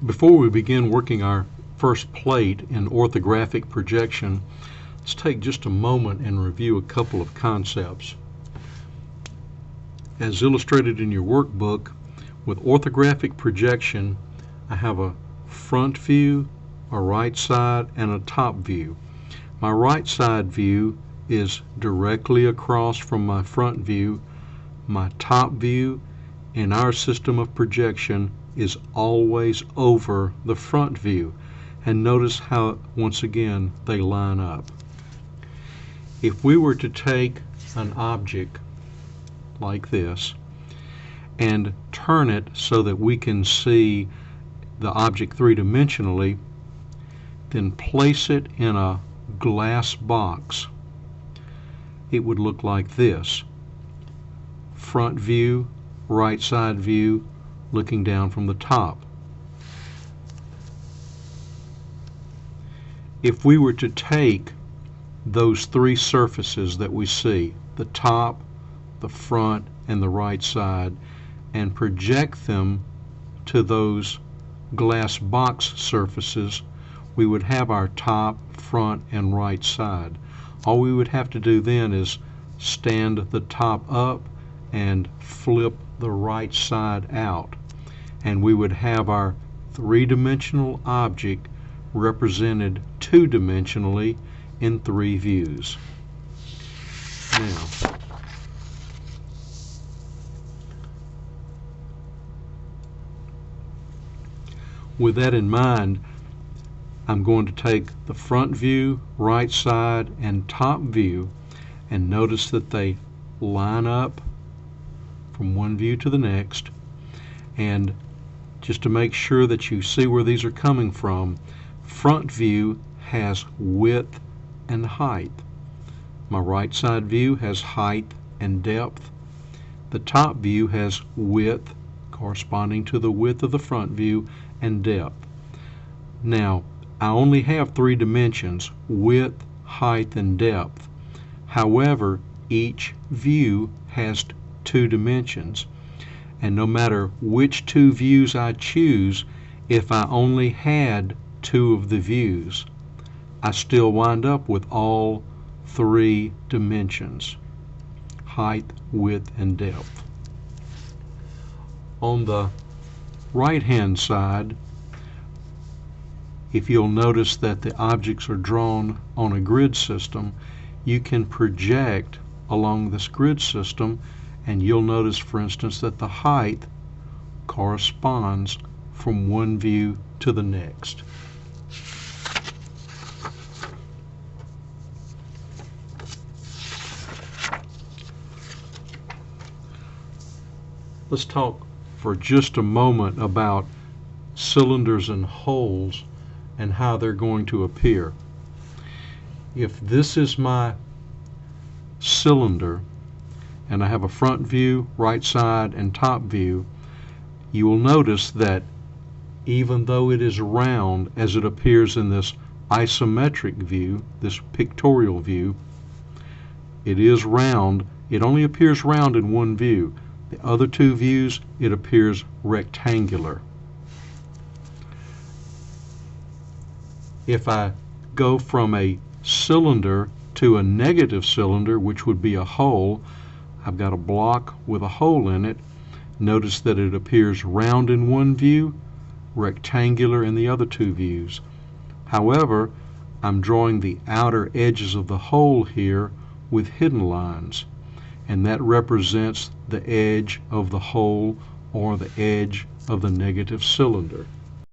Before we begin working our first plate in orthographic projection, let's take just a moment and review a couple of concepts. As illustrated in your workbook, with orthographic projection, I have a front view, a right side, and a top view. My right side view is directly across from my front view. My top view in our system of projection is always over the front view. And notice how, once again, they line up. If we were to take an object like this and turn it so that we can see the object three-dimensionally, then place it in a glass box, it would look like this. Front view, right side view, looking down from the top. If we were to take those three surfaces that we see, the top, the front, and the right side, and project them to those glass box surfaces, we would have our top, front, and right side. All we would have to do then is stand the top up and flip the right side out, and we would have our three-dimensional object represented two-dimensionally in three views. Now, with that in mind, I'm going to take the front view, right side, and top view, and notice that they line up from one view to the next. And just to make sure that you see where these are coming from, front view has width and height. My right side view has height and depth. The top view has width corresponding to the width of the front view and depth. Now, I only have three dimensions, width, height, and depth. However, each view has two dimensions. And no matter which two views I choose, if I only had two of the views, I still wind up with all three dimensions: height, width, and depth. On the right-hand side, if you'll notice that the objects are drawn on a grid system, you can project along this grid system, and you'll notice, for instance, that the height corresponds from one view to the next. Let's talk for just a moment about cylinders and holes and how they're going to appear. If this is my cylinder, and I have a front view, right side, and top view, you will notice that even though it is round as it appears in this isometric view, this pictorial view, it is round. It only appears round in one view. The other two views, it appears rectangular. If I go from a cylinder to a negative cylinder, which would be a hole, I've got a block with a hole in it. Notice that it appears round in one view, rectangular in the other two views. However, I'm drawing the outer edges of the hole here with hidden lines, and that represents the edge of the hole or the edge of the negative cylinder.